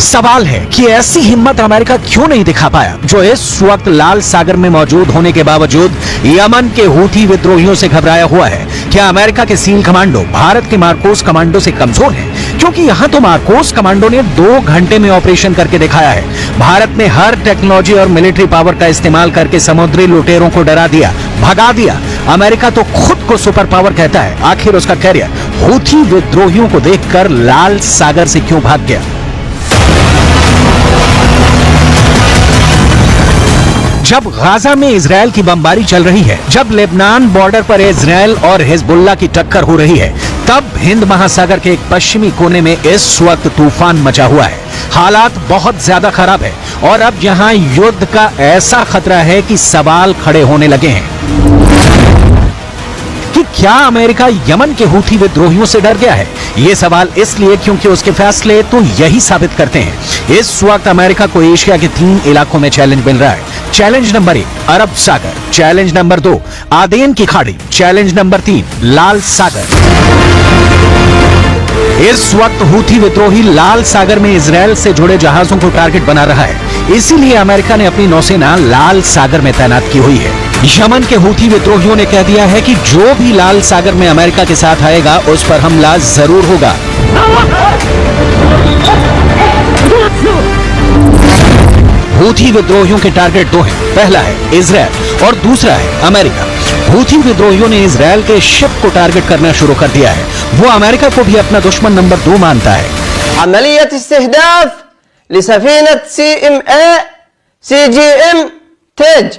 सवाल है कि ऐसी हिम्मत अमेरिका क्यों नहीं दिखा पाया जो इस वक्त लाल सागर में मौजूद होने के बावजूद यमन के हूथी विद्रोहियों से घबराया हुआ है। क्या अमेरिका के सील कमांडो भारत के मार्कोस कमांडो से कमजोर हैं? क्योंकि यहां तो मार्कोस कमांडो ने 2 घंटे में ऑपरेशन करके दिखाया है। भारत ने हर टेक्नोलॉजी और मिलिट्री पावर का इस्तेमाल करके समुद्री लुटेरों को डरा दिया, भगा दिया। अमेरिका तो खुद को सुपर पावर कहता है। आखिर उसका कैरियर हूथी विद्रोहियों को देखकर लाल सागर से क्यों भाग गया? जब गाजा में इजरायल की बमबारी चल रही है, जब लेबनान बॉर्डर पर इजरायल और हिजबुल्लाह की टक्कर हो रही है, तब हिंद महासागर के एक पश्चिमी कोने में इस वक्त तूफान मचा हुआ है। हालात बहुत ज्यादा खराब है और अब यहां युद्ध का ऐसा खतरा है कि सवाल खड़े होने लगे हैं कि क्या अमेरिका यमन के हूथी विद्रोहियों से डर गया है? ये सवाल इसलिए क्योंकि उसके फैसले तो यही साबित करते हैं। इस वक्त अमेरिका को एशिया के 3 इलाकों में चैलेंज मिल रहा है। चैलेंज नंबर 1 अरब सागर, चैलेंज नंबर 2 आदेन की खाड़ी, चैलेंज नंबर 3 लाल सागर। इस वक्त हूथी विद्रोही लाल सागर में इजरायल से जुड़े जहाजों को टारगेट बना रहा है। इसीलिए अमेरिका ने अपनी नौसेना लाल सागर में तैनात की हुई है। यमन के हूथी विद्रोहियों ने कह दिया है कि जो भी लाल सागर में अमेरिका के साथ आएगा उस पर हमला जरूर होगा। हूथी विद्रोहियों के टारगेट 2 हैं। पहला है इजरायल और दूसरा है अमेरिका। हूथी विद्रोहियों ने इजरायल के शिप को टारगेट करना शुरू कर दिया है। वो अमेरिका को भी अपना दुश्मन नंबर 2 मानता है। अमलियत इस्तिहदाफ लिसफीनत CGM तेज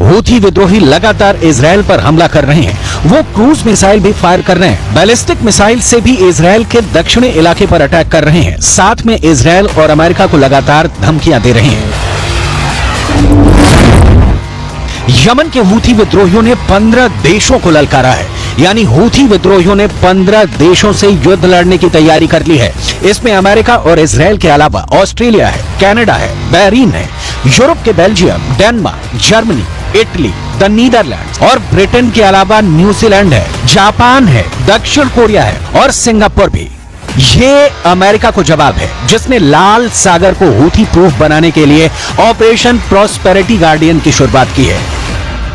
हूथी विद्रोही लगातार इजरायल पर हमला कर रहे हैं। वो क्रूज मिसाइल भी फायर कर रहे हैं। बैलिस्टिक मिसाइल से भी इजरायल के दक्षिणी इलाके पर अटैक कर रहे हैं। साथ में इजरायल और अमेरिका को लगातार धमकियां दे रहे हैं। यमन के हूथी विद्रोहियों ने 15 देशों को ललकारा है। यानी हूथी विद्रोहियों ने 15 देशों से युद्ध लड़ने की तैयारी कर ली है। इसमें अमेरिका और इजरायल के अलावा ऑस्ट्रेलिया है, कनाडा है, बहरीन है, यूरोप के Belgium, Denmark, Germany, Italy, the Netherlands और ब्रिटेन के अलावा न्यूजीलैंड है, जापान है, दक्षिण कोरिया है और सिंगापुर भी। ये अमेरिका को जवाब है जिसने लाल सागर को हूथी प्रूफ बनाने के लिए ऑपरेशन प्रॉस्पेरिटी गार्डियन की शुरुआत की है।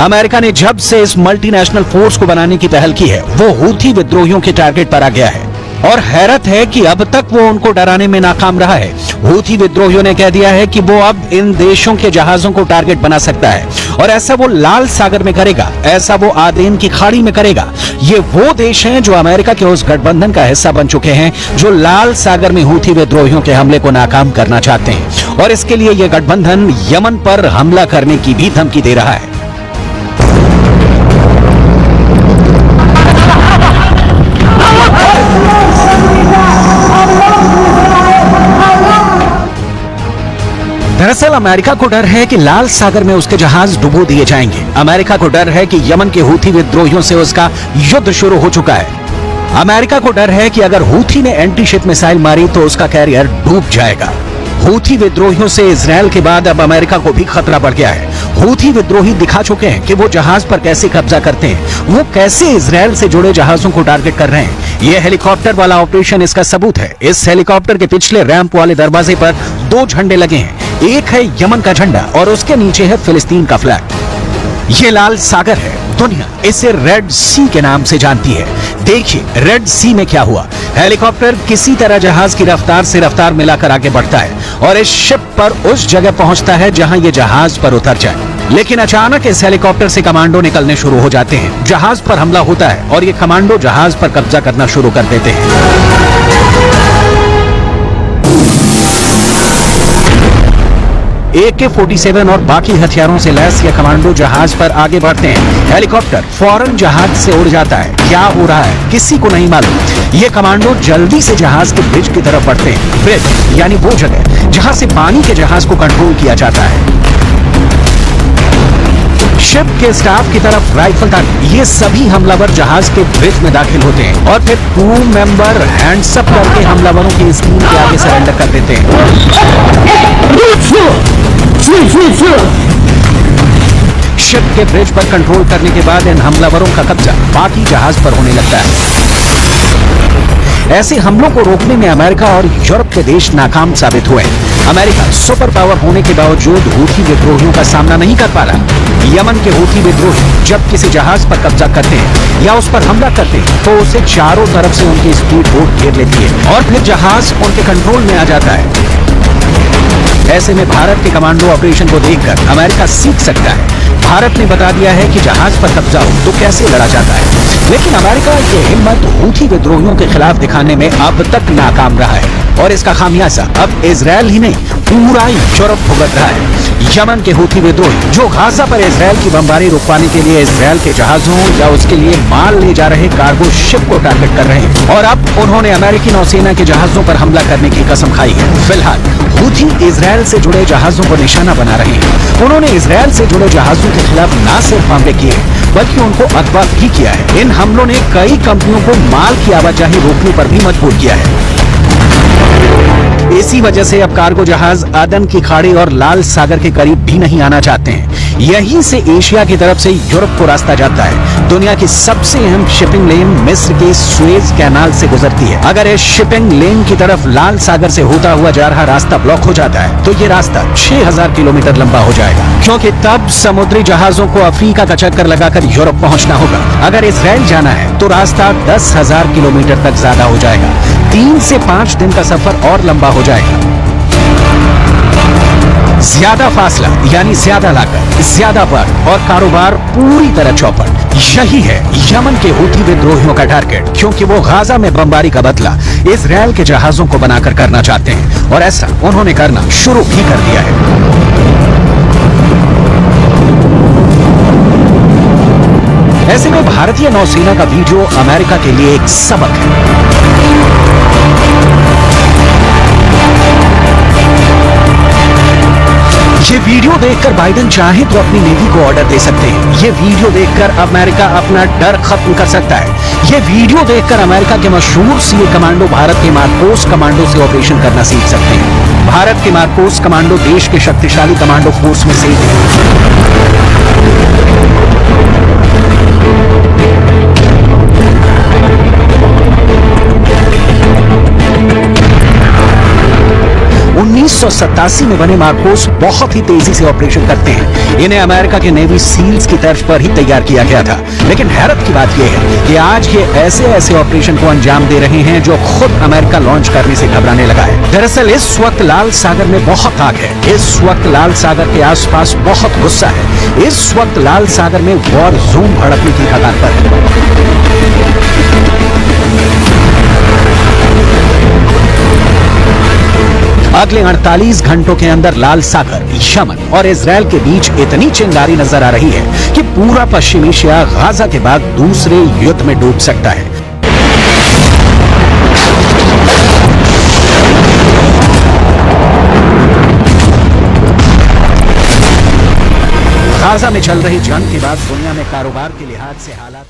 अमेरिका ने जब से इस मल्टीनेशनल फोर्स को बनाने की पहल की है, वो हूथी विद्रोहियों के टारगेट पर आ गया है और हैरत है कि अब तक वो उनको डराने में नाकाम रहा है। हूथी विद्रोहियों ने कह दिया है कि वो अब इन देशों के जहाजों को टारगेट बना सकता है और ऐसा वो लाल सागर में करेगा, ऐसा वो आदेन की खाड़ी में करेगा। ये वो देश हैं जो अमेरिका के उस गठबंधन का हिस्सा बन चुके हैं जो लाल सागर में हूथी विद्रोहियों के हमले को नाकाम करना चाहते हैं और इसके लिए ये गठबंधन यमन पर हमला करने की भी धमकी दे रहा है। दरअसल अमेरिका को डर है कि लाल सागर में उसके जहाज डुबो दिए जाएंगे। अमेरिका को डर है कि यमन के हूथी विद्रोहियों से उसका युद्ध शुरू हो चुका है। अमेरिका को डर है कि अगर हूथी ने एंटी शिप मिसाइल मारी तो उसका कैरियर डूब जाएगा। हूथी विद्रोहियों से इजरायल के बाद अब अमेरिका को भी खतरा बढ़ गया है। हूथी विद्रोही दिखा चुके हैं कि वो जहाज पर कैसे कब्जा करते हैं, वो कैसे इजरायल से जुड़े जहाजों को टारगेट कर रहे हैं। ये हेलीकॉप्टर वाला ऑपरेशन इसका सबूत है। इस हेलीकॉप्टर के पिछले रैंप वाले दरवाजे पर 2 झंडे लगे हैं। एक है यमन का झंडा और उसके नीचे है फिलिस्तीन का फ्लैग। ये लाल सागर है, दुनिया इसे रेड सी के नाम से जानती है। देखिए रेड सी में क्या हुआ। हेलीकॉप्टर किसी तरह जहाज की रफ्तार से रफ्तार मिलाकर आगे बढ़ता है और इस शिप पर उस जगह पहुंचता है जहां ये जहाज पर उतर जाए। लेकिन अचानक इस हेलीकॉप्टर से कमांडो निकलने शुरू हो जाते हैं। जहाज पर हमला होता है और ये कमांडो जहाज पर कब्जा करना शुरू कर देते हैं। AK-47 और बाकी हथियारों से लैस ये कमांडो जहाज पर आगे बढ़ते हैं। हेलीकॉप्टर फौरन जहाज से उड़ जाता है। क्या हो रहा है किसी को नहीं मालूम। ये कमांडो जल्दी से जहाज के ब्रिज की तरफ बढ़ते हैं। ब्रिज यानी वो जगह जहां से पानी के जहाज को कंट्रोल किया जाता है। शिप के स्टाफ की तरफ राइफल तक ये सभी हमलावर जहाज के ब्रिज में दाखिल होते हैं और फिर क्रू मेंबर हैंड्स अप करके हमलावरों की इस टीम के आगे सरेंडर कर देते हैं। शिप के ब्रिज पर कंट्रोल करने के बाद इन हमलावरों का कब्जा बाकी जहाज पर होने लगता है। ऐसे हमलों को रोकने में अमेरिका और यूरोप के देश नाकाम साबित हुए। अमेरिका सुपर पावर होने के बावजूद हूथी विद्रोहियों का सामना नहीं कर पा रहा। यमन के हूथी विद्रोही जब किसी जहाज पर कब्जा करते हैं या उस पर हमला करते हैं तो उसे चारों तरफ से उनकी स्पीड बोट घेर लेती है और फिर जहाज उनके कंट्रोल में आ जाता है। ऐसे में भारत के कमांडो ऑपरेशन को देखकर अमेरिका सीख सकता है। भारत ने बता दिया है कि जहाज पर कब्जा हो तो कैसे लड़ा जाता है, लेकिन अमेरिका ये हिम्मत हूथी विद्रोहियों के खिलाफ दिखाने में अब तक नाकाम रहा है और इसका खामियाजा अब इजरायल ही नहीं पूरा यूरोप भुगत रहा है। यमन के हूथी विद्रोही जो गाजा पर इजरायल की बमबारी रुकवाने के लिए इजरायल के जहाजों या उसके लिए माल ले जा रहे कार्गो शिप को टारगेट कर रहे हैं और अब उन्होंने अमेरिकी नौसेना के जहाजों पर हमला करने की कसम खाई है। फिलहाल हूथी इजरायल से जुड़े जहाजों को निशाना बना रहे हैं। उन्होंने इजरायल से जुड़े जहाजों के खिलाफ न सिर्फ हमले किए बल्कि उनको अगवा भी किया है। इन हमलों ने कई कंपनियों को माल की आवाजाही रोकने पर भी मजबूर किया है। इसी वजह से अब कार्गो जहाज अदन की खाड़ी और लाल सागर के करीब भी नहीं आना चाहते हैं। यहीं से एशिया की तरफ से यूरोप को रास्ता जाता है। दुनिया की सबसे अहम शिपिंग लेन मिस्र के सुएज कैनाल से गुजरती है। अगर इस शिपिंग लेन की तरफ लाल सागर से होता हुआ जा रहा रास्ता ब्लॉक हो जाता है तो ये रास्ता 6000 किलोमीटर लंबा हो जाएगा, क्योंकि तब समुद्री जहाजों को अफ्रीका का चक्कर लगाकर यूरोप पहुंचना होगा। अगर इजराइल जाना है तो रास्ता 10,000 किलोमीटर तक ज्यादा हो जाएगा। 3 से 5 दिन का सफर और लंबा हो जाएगा। ज्यादा फासला यानी ज्यादा लागत, ज्यादा बढ़ और कारोबार पूरी तरह चौपट। यही है यमन के हूथी विद्रोहियों का टारगेट, क्योंकि वो गाजा में बमबारी का बदला इजरायल के जहाजों को बनाकर करना चाहते हैं और ऐसा उन्होंने करना शुरू भी कर दिया है। ऐसे में भारतीय नौसेना का वीडियो अमेरिका के लिए एक सबक है। ये वीडियो देखकर बाइडेन चाहे तो अपनी नेवी को ऑर्डर दे सकते हैं। ये वीडियो देखकर अमेरिका अपना डर खत्म कर सकता है। ये वीडियो देखकर अमेरिका के मशहूर सीए कमांडो भारत के मार्कोस कमांडो से ऑपरेशन करना सीख सकते हैं। भारत के मार्कोस कमांडो देश के शक्तिशाली कमांडो फोर्स में से एक है। 1987 में बने मार्कोस बहुत ही तेजी से ऑपरेशन करते हैं। इन्हें अमेरिका के नेवी सील्स की तर्ज पर ही तैयार किया गया था। लेकिन हैरत की बात यह है कि आज ये ऐसे ऐसे ऑपरेशन को अंजाम दे रहे हैं जो खुद अमेरिका लॉन्च करने से घबराने लगा है। दरअसल इस वक्त लाल सागर में बहुत आग है। इस वक्त लाल सागर के आसपास बहुत गुस्सा है। इस वक्त लाल सागर में वॉर जोन भड़कने की कगार पर है। अगले 48 घंटों के अंदर लाल सागर, यमन और इजरायल के बीच इतनी चिंगारी नजर आ रही है कि पूरा पश्चिम एशिया गाजा के बाद दूसरे युद्ध में डूब सकता है। गाजा में चल रही जंग के बाद दुनिया में कारोबार के लिहाज से हालात